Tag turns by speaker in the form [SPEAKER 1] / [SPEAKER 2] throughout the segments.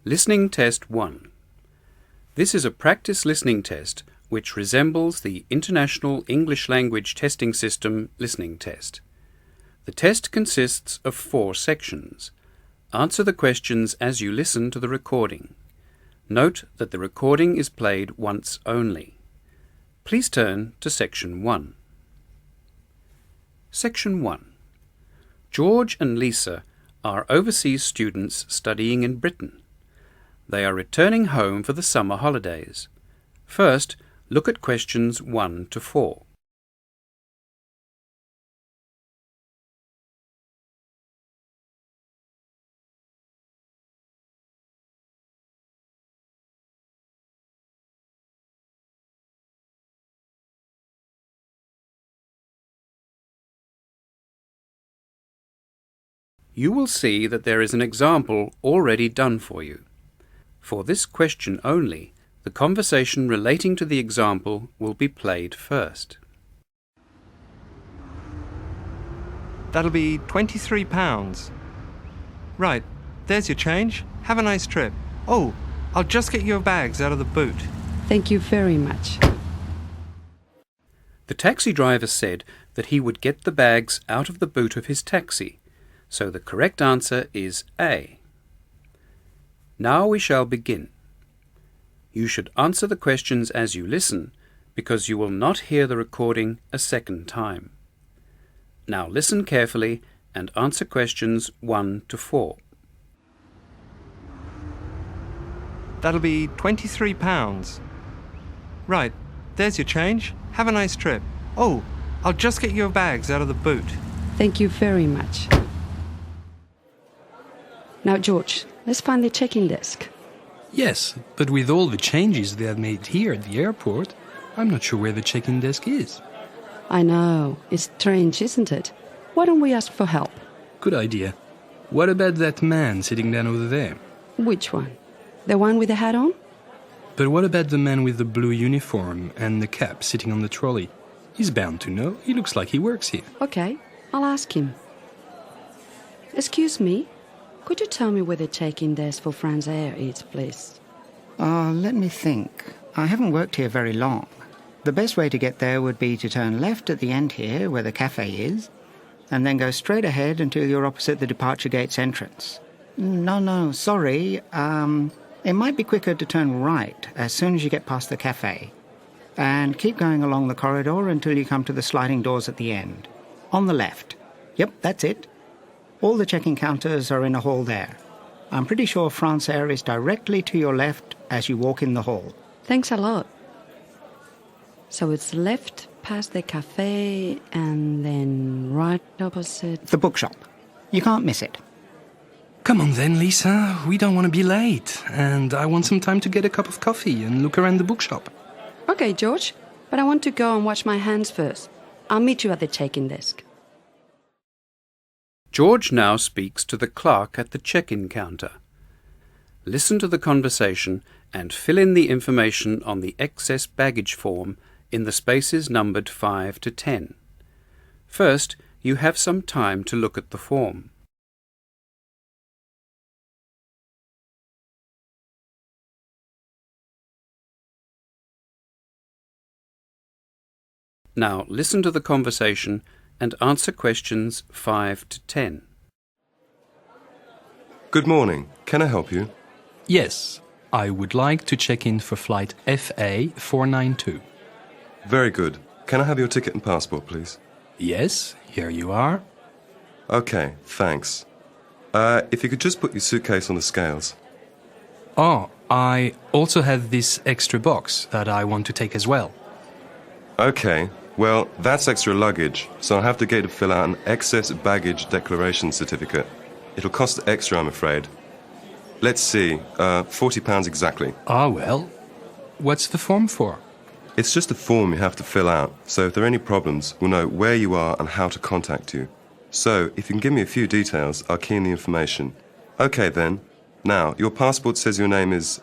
[SPEAKER 1] Listening Test 1. This is a practice listening test which resembles the International English Language Testing System listening test. The test consists of 4 sections. Answer the questions as you listen to the recording. Note that the recording is played once only. Please turn to Section 1. Section 1. George and Lisa are overseas students studying in Britain. They are returning home for the summer holidays. First, look at questions 1 to 4. You will see that there is an example already done for you. For this question only, the conversation relating to the example will be played first.
[SPEAKER 2] That'll be £23. Right, there's your change. Have a nice trip. Oh, I'll just get your bags out of the boot.
[SPEAKER 3] Thank you very much.
[SPEAKER 1] The taxi driver said that he would get the bags out of the boot of his taxi, so the correct answer is A. Now we shall begin. You should answer the questions as you listen, because you will not hear the recording a second time. Now listen carefully and answer questions 1 to 4.
[SPEAKER 2] That'll be £23. Right, there's your change. Have a nice trip. Oh, I'll just get your bags out of the boot.
[SPEAKER 3] Thank you very much. Now, George, let's find the check-in desk.
[SPEAKER 4] Yes, but with all the changes they have made here at the airport, I'm not sure where the check-in desk is.
[SPEAKER 3] I know. It's strange, isn't it? Why don't we ask for help?
[SPEAKER 4] Good idea. What about that man sitting down over there?
[SPEAKER 3] Which one? The one with the hat on?
[SPEAKER 4] But what about the man with the blue uniform and the cap sitting on the trolley? He's bound to know. He looks like he works here.
[SPEAKER 3] Okay, I'll ask him. Excuse me, could you tell me where the check-in desk for France Air is, please?
[SPEAKER 5] Let me think. I haven't worked here very long. The best way to get there would be to turn left at the end here, where the cafe is, and then go straight ahead until you're opposite the departure gate's entrance. No, sorry. It might be quicker to turn right as soon as you get past the cafe. And keep going along the corridor until you come to the sliding doors at the end. On the left. Yep, that's it. All the check-in counters are in a hall there. I'm pretty sure France Air is directly to your left as you walk in the hall.
[SPEAKER 3] Thanks a lot. So it's left past the cafe and then right opposite...
[SPEAKER 5] The bookshop. You can't miss it.
[SPEAKER 4] Come on then, Lisa. We don't want to be late. And I want some time to get a cup of coffee and look around the bookshop.
[SPEAKER 3] Okay, George, but I want to go and wash my hands first. I'll meet you at the check-in desk.
[SPEAKER 1] George now speaks to the clerk at the check-in counter. Listen to the conversation and fill in the information on the excess baggage form in the spaces numbered 5 to 10. First, you have some time to look at the form. Now listen to the conversation and answer questions 5 to 10.
[SPEAKER 6] Good morning. Can I help you?
[SPEAKER 4] Yes, I would like to check in for flight FA 492.
[SPEAKER 6] Very good. Can I have your ticket and passport, please?
[SPEAKER 4] Yes, here you are.
[SPEAKER 6] Okay, thanks. If you could just put your suitcase on the scales.
[SPEAKER 4] Oh, I also have this extra box that I want to take as well.
[SPEAKER 6] Okay, well, that's extra luggage, so I'll have to get you to fill out an excess baggage declaration certificate. It'll cost extra, I'm afraid. Let's see, £40 exactly.
[SPEAKER 4] Ah, well, what's the form for?
[SPEAKER 6] It's just a form you have to fill out, so if there are any problems, we'll know where you are and how to contact you. So, if you can give me a few details, I'll key in the information. Okay then. Now, your passport says your name is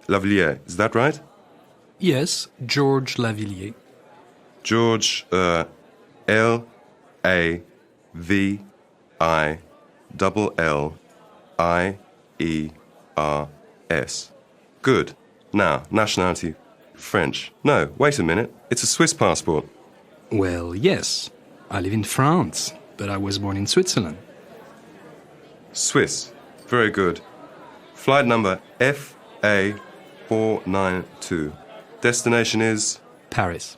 [SPEAKER 6] Lavillier, is that right?
[SPEAKER 4] Yes, George Lavillier.
[SPEAKER 6] George, L-A-V-I-L-L-I-E-R. Good. Now, nationality, French. No, wait a minute. It's a Swiss passport.
[SPEAKER 4] Well, yes. I live in France, but I was born in Switzerland.
[SPEAKER 6] Swiss. Very good. Flight number FA492. Destination is?
[SPEAKER 4] Paris.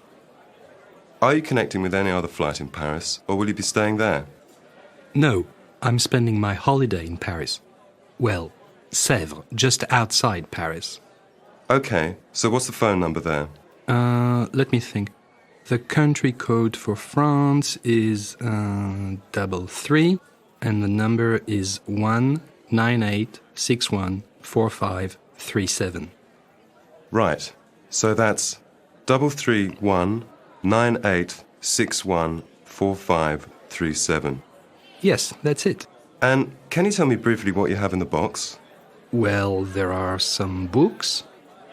[SPEAKER 6] Are you connecting with any other flight in Paris, or will you be staying there?
[SPEAKER 4] No, I'm spending my holiday in Paris. Well, Sèvres, just outside Paris.
[SPEAKER 6] Okay, so what's the phone number there?
[SPEAKER 4] Let me think. The country code for France is 33, and the number is 198614537.
[SPEAKER 6] Right, so that's 33198614537.
[SPEAKER 4] Yes, that's it.
[SPEAKER 6] And can you tell me briefly what you have in the box?
[SPEAKER 4] Well, there are some books,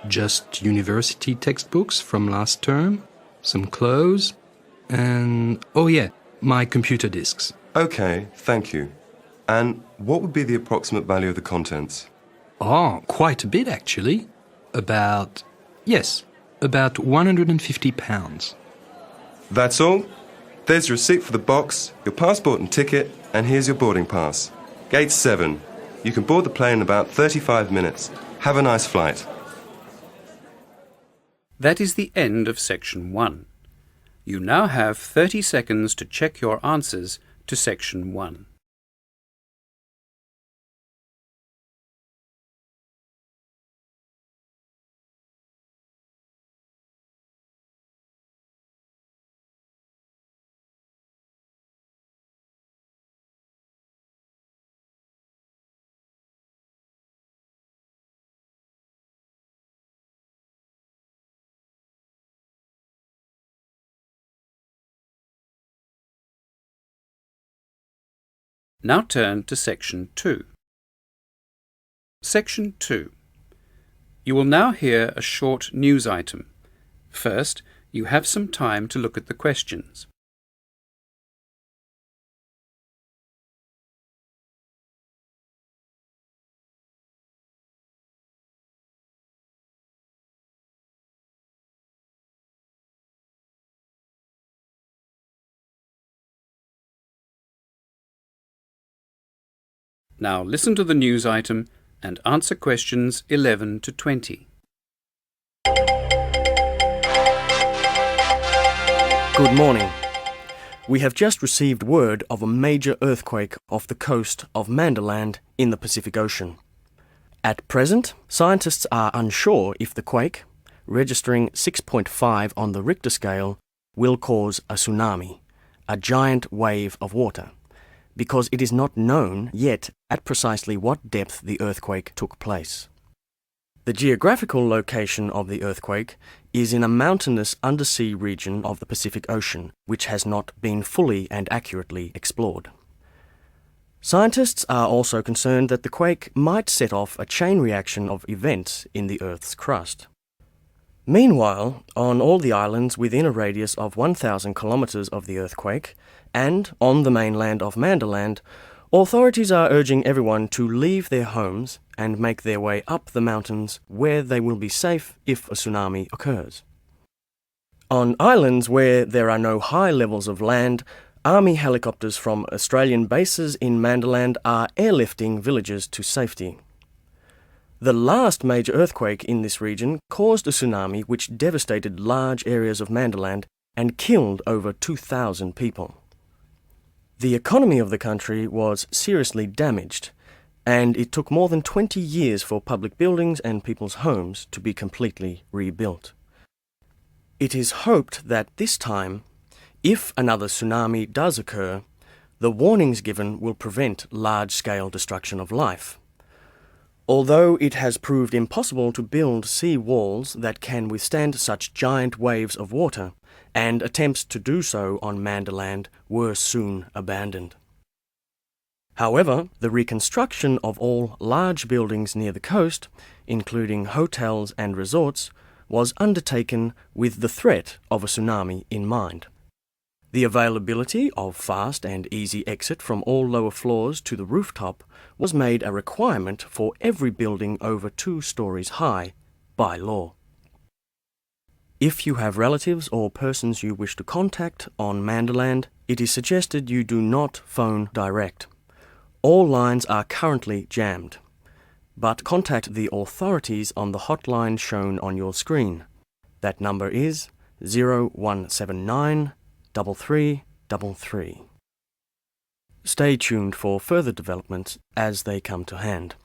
[SPEAKER 4] just university textbooks from last term, some clothes, and, oh yeah, my computer disks.
[SPEAKER 6] Okay, thank you. And what would be the approximate value of the contents?
[SPEAKER 4] Oh, quite a bit actually. About 150 pounds.
[SPEAKER 6] That's all? There's your receipt for the box, your passport and ticket, and here's your boarding pass. Gate 7. You can board the plane in about 35 minutes. Have a nice flight.
[SPEAKER 1] That is the end of Section 1. You now have 30 seconds to check your answers to Section 1. Now turn to Section 2. Section 2. You will now hear a short news item. First, you have some time to look at the questions. Now listen to the news item and answer questions 11 to 20.
[SPEAKER 7] Good morning. We have just received word of a major earthquake off the coast of Manderland in the Pacific Ocean. At present, scientists are unsure if the quake, registering 6.5 on the Richter scale, will cause a tsunami, a giant wave of water, because it is not known yet at precisely what depth the earthquake took place. The geographical location of the earthquake is in a mountainous undersea region of the Pacific Ocean, which has not been fully and accurately explored. Scientists are also concerned that the quake might set off a chain reaction of events in the Earth's crust. Meanwhile, on all the islands within a radius of 1,000 kilometres of the earthquake, and on the mainland of Manderland, authorities are urging everyone to leave their homes and make their way up the mountains where they will be safe if a tsunami occurs. On islands where there are no high levels of land, Army helicopters from Australian bases in Manderland are airlifting villagers to safety. The last major earthquake in this region caused a tsunami which devastated large areas of Manderland and killed over 2,000 people. The economy of the country was seriously damaged, and it took more than 20 years for public buildings and people's homes to be completely rebuilt. It is hoped that this time, if another tsunami does occur, the warnings given will prevent large-scale destruction of life. Although it has proved impossible to build sea walls that can withstand such giant waves of water, and attempts to do so on Manderland were soon abandoned. However, the reconstruction of all large buildings near the coast, including hotels and resorts, was undertaken with the threat of a tsunami in mind. The availability of fast and easy exit from all lower floors to the rooftop was made a requirement for every building over 2 stories high by law. If you have relatives or persons you wish to contact on Manderland, it is suggested you do not phone direct. All lines are currently jammed, but contact the authorities on the hotline shown on your screen. That number is 0179 3333. Stay tuned for further developments as they come to hand.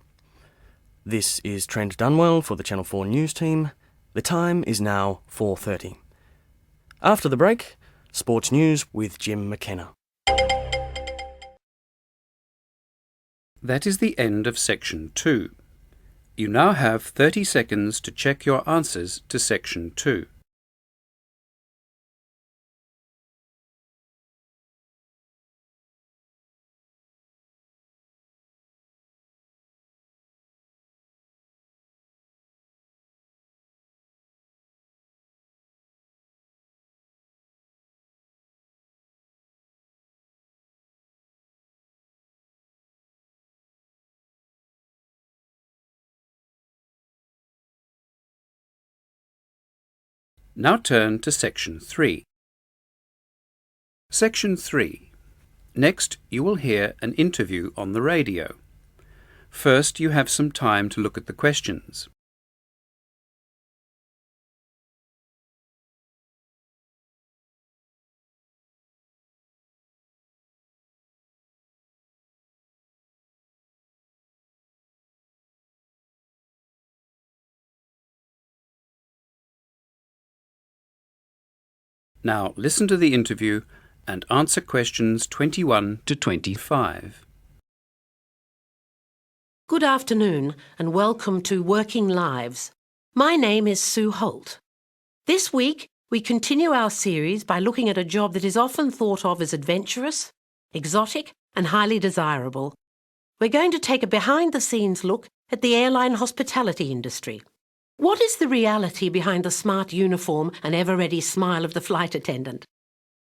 [SPEAKER 7] This is Trent Dunwell for the Channel 4 News Team. The time is now 4:30. After the break, Sports News with Jim McKenna.
[SPEAKER 1] That is the end of Section 2. You now have 30 seconds to check your answers to Section 2. Now turn to Section 3. Section 3. Next, you will hear an interview on the radio. First, you have some time to look at the questions. Now listen to the interview and answer questions 21 to 25.
[SPEAKER 8] Good afternoon and welcome to Working Lives. My name is Sue Holt. This week we continue our series by looking at a job that is often thought of as adventurous, exotic and highly desirable. We're going to take a behind-the-scenes look at the airline hospitality industry. What is the reality behind the smart uniform and ever-ready smile of the flight attendant?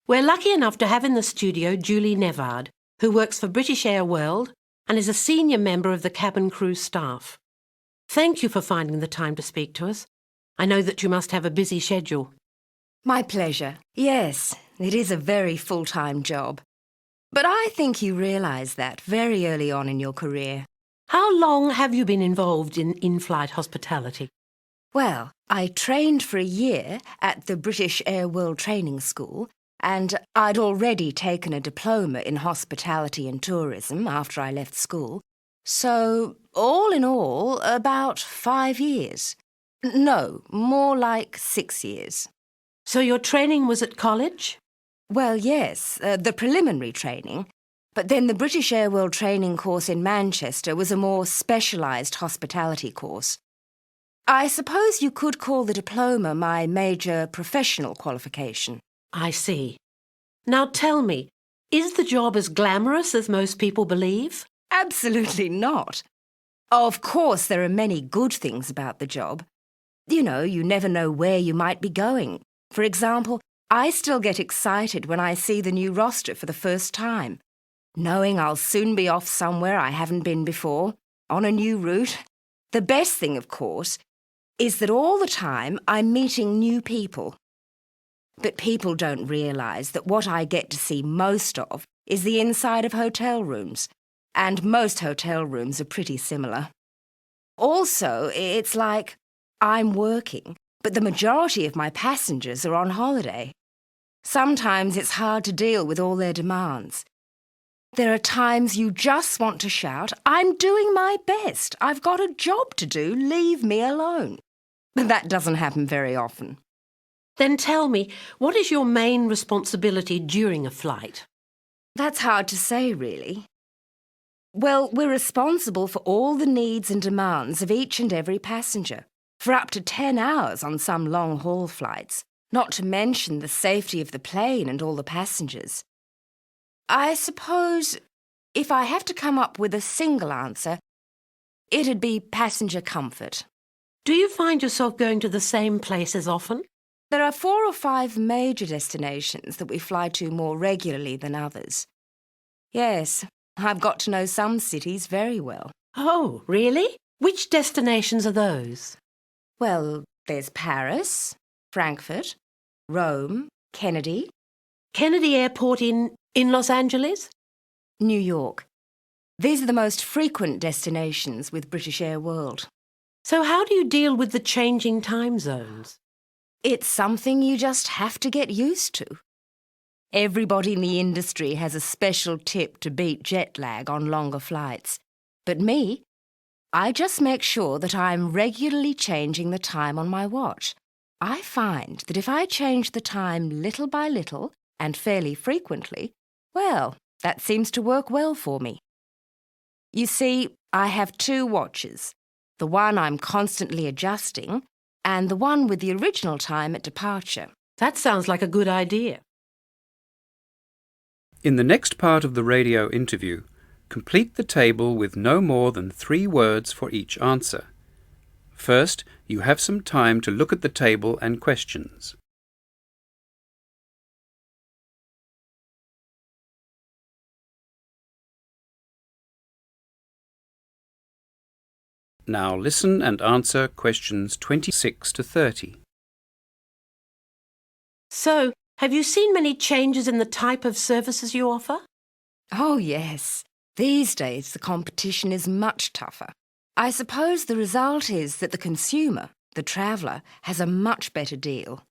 [SPEAKER 8] We're lucky enough to have in the studio Julie Nevard, who works for British Air World and is a senior member of the cabin crew staff. Thank you for finding the time to speak to us. I know that you must have a busy schedule.
[SPEAKER 9] My pleasure. Yes, it is a very full-time job. But I think you realise that very early on in your career.
[SPEAKER 8] How long have you been involved in in-flight hospitality?
[SPEAKER 9] Well, I trained for a year at the British Air World Training School, and I'd already taken a diploma in hospitality and tourism after I left school. So, all in all, about 5 years. No, more like 6 years.
[SPEAKER 8] So your training was at college?
[SPEAKER 9] Well, yes, the preliminary training. But then the British Air World Training course in Manchester was a more specialised hospitality course. I suppose you could call the diploma my major professional qualification.
[SPEAKER 8] I see. Now tell me, is the job as glamorous as most people believe?
[SPEAKER 9] Absolutely not. Of course, there are many good things about the job. You know, you never know where you might be going. For example, I still get excited when I see the new roster for the first time, knowing I'll soon be off somewhere I haven't been before, on a new route. The best thing, of course, is that all the time I'm meeting new people. But people don't realise that what I get to see most of is the inside of hotel rooms, and most hotel rooms are pretty similar. Also, it's like I'm working, but the majority of my passengers are on holiday. Sometimes it's hard to deal with all their demands. There are times you just want to shout, "I'm doing my best. I've got a job to do. Leave me alone." But that doesn't happen very often.
[SPEAKER 8] Then tell me, what is your main responsibility during a flight?
[SPEAKER 9] That's hard to say, really. Well, we're responsible for all the needs and demands of each and every passenger, for up to 10 hours on some long-haul flights, not to mention the safety of the plane and all the passengers. I suppose if I have to come up with a single answer, it'd be passenger comfort.
[SPEAKER 8] Do you find yourself going to the same places often?
[SPEAKER 9] There are 4 or 5 major destinations that we fly to more regularly than others. Yes, I've got to know some cities very well.
[SPEAKER 8] Oh, really? Which destinations are those?
[SPEAKER 9] Well, there's Paris, Frankfurt, Rome, Kennedy,
[SPEAKER 8] Kennedy Airport in Los Angeles?
[SPEAKER 9] New York. These are the most frequent destinations with British Air World.
[SPEAKER 8] So how do you deal with the changing time zones?
[SPEAKER 9] It's something you just have to get used to. Everybody in the industry has a special tip to beat jet lag on longer flights. But me, I just make sure that I'm regularly changing the time on my watch. I find that if I change the time little by little and fairly frequently, well, that seems to work well for me. You see, I have 2 watches. The one I'm constantly adjusting and the one with the original time at departure.
[SPEAKER 8] That sounds like a good idea.
[SPEAKER 1] In the next part of the radio interview, complete the table with no more than 3 words for each answer. First, you have some time to look at the table and questions. Now listen and answer questions 26 to 30.
[SPEAKER 8] So, have you seen many changes in the type of services you offer?
[SPEAKER 9] Oh, yes. These days the competition is much tougher. I suppose the result is that the consumer, the traveller, has a much better deal.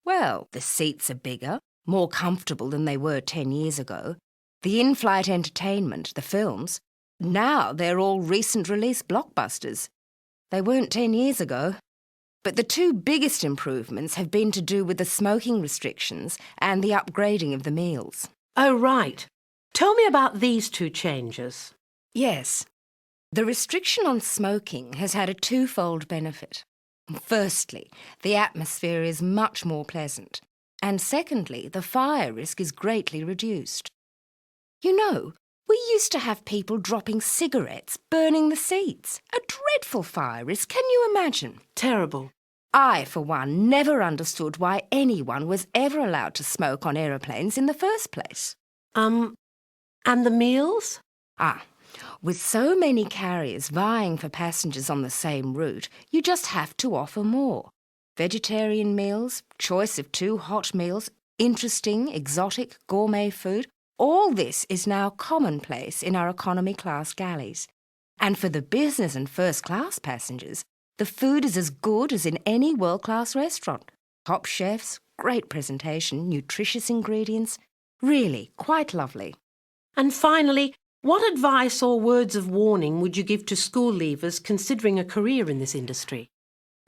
[SPEAKER 9] Well, the seats are bigger, more comfortable than they were 10 years ago. The in-flight entertainment, the films, now they're all recent release blockbusters. They weren't 10 years ago. But the 2 biggest improvements have been to do with the smoking restrictions and the upgrading of the meals.
[SPEAKER 8] Oh, right. Tell me about these 2 changes.
[SPEAKER 9] Yes. The restriction on smoking has had a 2-fold benefit. Firstly, the atmosphere is much more pleasant. And secondly, the fire risk is greatly reduced. You know, we used to have people dropping cigarettes, burning the seats. A dreadful fire risk, can you imagine?
[SPEAKER 8] Terrible.
[SPEAKER 9] I, for one, never understood why anyone was ever allowed to smoke on aeroplanes in the first place.
[SPEAKER 8] And the meals?
[SPEAKER 9] With so many carriers vying for passengers on the same route, you just have to offer more. Vegetarian meals, choice of 2 hot meals, interesting, exotic, gourmet food, all this is now commonplace in our economy class galleys. And for the business and first class passengers, the food is as good as in any world-class restaurant. Top chefs, great presentation, nutritious ingredients. Really, quite lovely.
[SPEAKER 8] And finally, what advice or words of warning would you give to school leavers considering a career in this industry?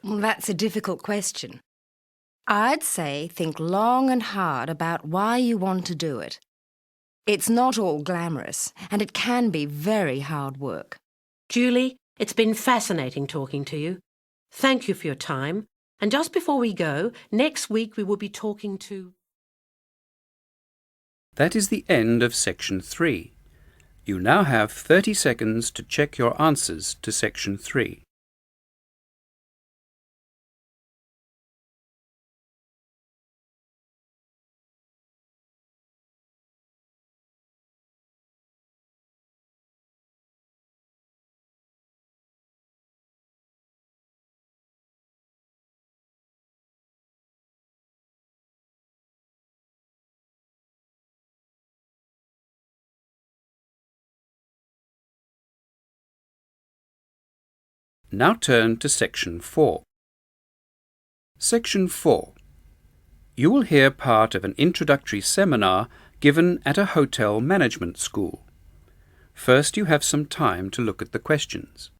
[SPEAKER 9] Well, that's a difficult question. I'd say think long and hard about why you want to do it. It's not all glamorous, and it can be very hard work.
[SPEAKER 8] Julie, it's been fascinating talking to you. Thank you for your time. And just before we go, next week we will be talking to...
[SPEAKER 1] That is the end of Section 3. You now have 30 seconds to check your answers to Section 3. Now turn to Section 4. Section 4. You will hear part of an introductory seminar given at a hotel management school. First, you have some time to look at the questions.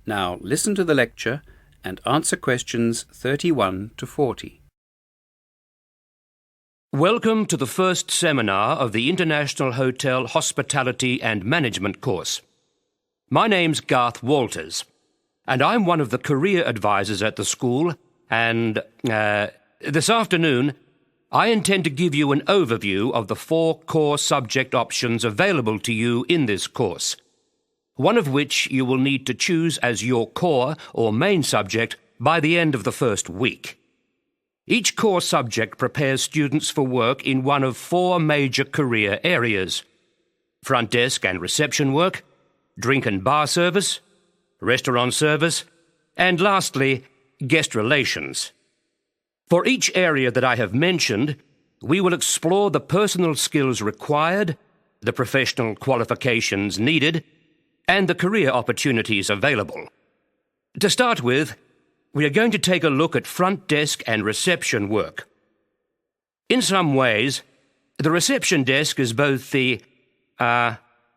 [SPEAKER 1] Now listen to the lecture and answer questions 31 to 40.
[SPEAKER 10] Welcome to the first seminar of the International Hotel Hospitality and Management course. My name's Garth Walters. and I'm one of the career advisors at the school, and this afternoon I intend to give you an overview of the 4 core subject options available to you in this course, one of which you will need to choose as your core or main subject by the end of the first week. Each core subject prepares students for work in one of 4 major career areas: front desk and reception work, drink and bar service, restaurant service, and lastly, guest relations. For each area that I have mentioned, we will explore the personal skills required, the professional qualifications needed, and the career opportunities available. To start with, we are going to take a look at front desk and reception work. In some ways, the reception desk is both the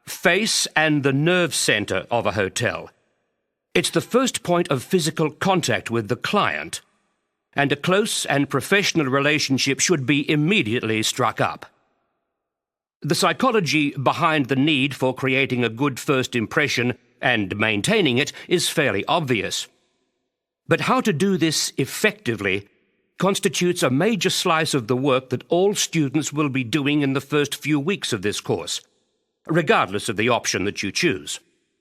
[SPEAKER 10] face and the nerve center of a hotel. It's the first point of physical contact with the client, and a close and professional relationship should be immediately struck up. The psychology behind the need for creating a good first impression and maintaining it is fairly obvious. But how to do this effectively constitutes a major slice of the work that all students will be doing in the first few weeks of this course, regardless of the option that you choose.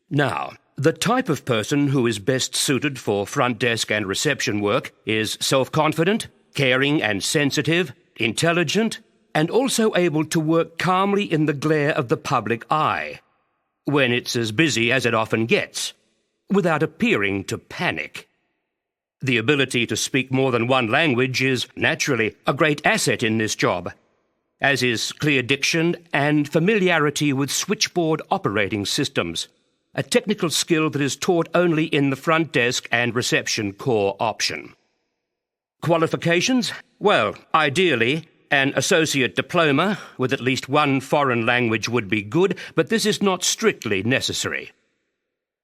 [SPEAKER 10] Now, the type of person who is best suited for front desk and reception work is self-confident, caring and sensitive, intelligent, and also able to work calmly in the glare of the public eye, when it's as busy as it often gets, without appearing to panic. The ability to speak more than one language is naturally a great asset in this job, as is clear diction and familiarity with switchboard operating systems, a technical skill that is taught only in the front desk and reception core option. Qualifications? Well, ideally, an associate diploma with at least one foreign language would be good, but this is not strictly necessary.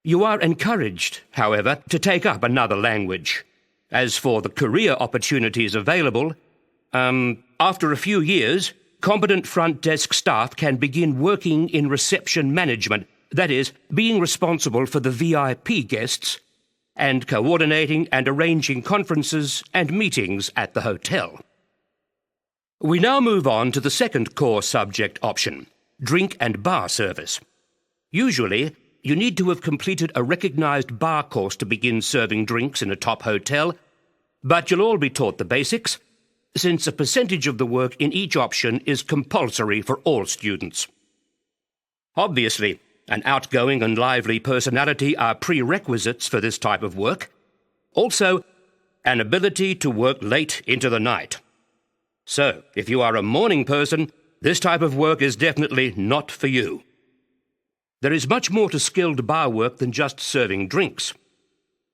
[SPEAKER 10] You are encouraged, however, to take up another language. As for the career opportunities available, after a few years, competent front desk staff can begin working in reception management, that is, being responsible for the VIP guests and coordinating and arranging conferences and meetings at the hotel. We now move on to the second core subject option, drink and bar service. Usually, you need to have completed a recognised bar course to begin serving drinks in a top hotel, but you'll all be taught the basics, since a percentage of the work in each option is compulsory for all students. Obviously, an outgoing and lively personality are prerequisites for this type of work. Also, an ability to work late into the night. So, if you are a morning person, this type of work is definitely not for you. There is much more to skilled bar work than just serving drinks.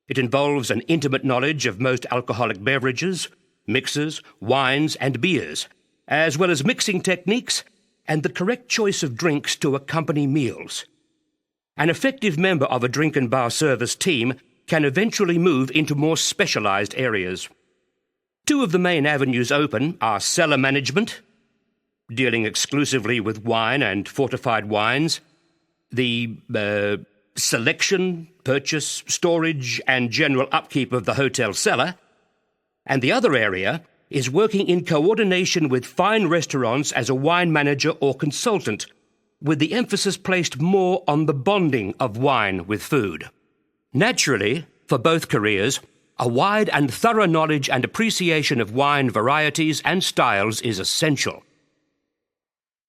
[SPEAKER 10] It involves an intimate knowledge of most alcoholic beverages, mixers, wines and beers, as well as mixing techniques and the correct choice of drinks to accompany meals. An effective member of a drink and bar service team can eventually move into more specialised areas. 2 of the main avenues open are cellar management, dealing exclusively with wine and fortified wines, the selection, purchase, storage, and general upkeep of the hotel cellar, and the other area is working in coordination with fine restaurants as a wine manager or consultant, with the emphasis placed more on the bonding of wine with food. Naturally, for both careers, a wide and thorough knowledge and appreciation of wine varieties and styles is essential.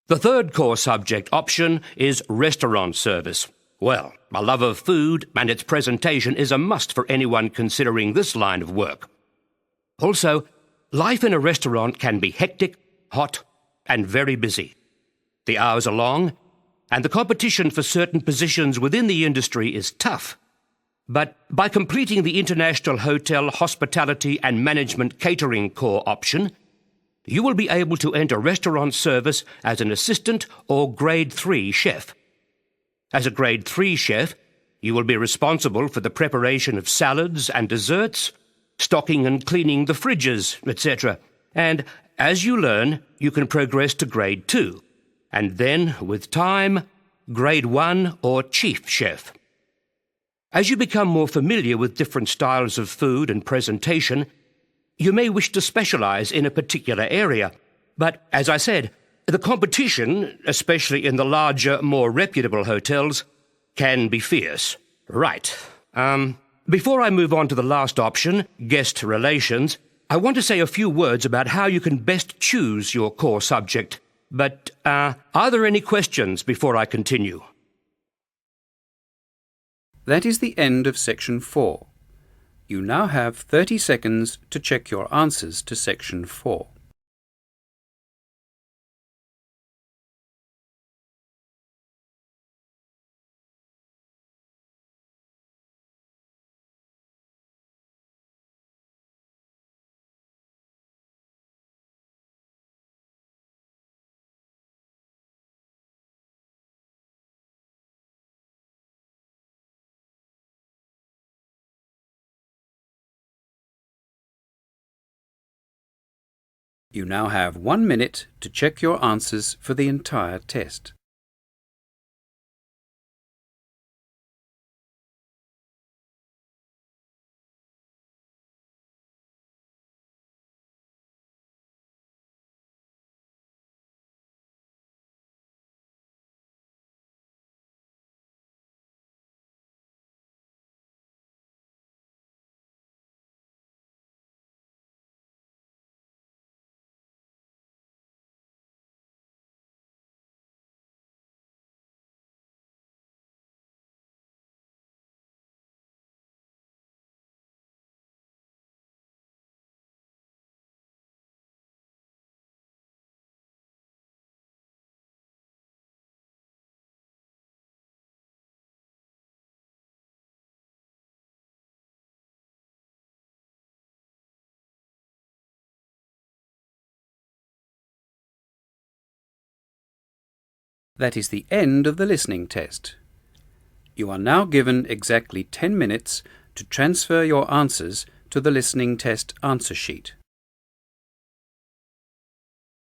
[SPEAKER 10] The third core subject option is restaurant service. Well, a love of food and its presentation is a must for anyone considering this line of work. Also, life in a restaurant can be hectic, hot, and very busy. The hours are long, and the competition for certain positions within the industry is tough. But by completing the International Hotel Hospitality and Management Catering Core option, you will be able to enter restaurant service as an assistant or Grade 3 chef. As a Grade 3 chef, you will be responsible for the preparation of salads and desserts, stocking and cleaning the fridges, etc. And as you learn, you can progress to Grade 2, and then, with time, Grade 1 or Chief Chef. As you become more familiar with different styles of food and presentation, you may wish to specialize in a particular area. But, as I said, the competition, especially in the larger, more reputable hotels, can be fierce. Right. Before I move on to the last option, guest relations, I want to say a few words about how you can best choose your core subject. But, are there any questions before I continue?
[SPEAKER 1] That is the end of Section 4. You now have 30 seconds to check your answers to Section 4. You now have 1 minute to check your answers for the entire test. That is the end of the listening test. You are now given exactly 10 minutes to transfer your answers to the listening test answer sheet.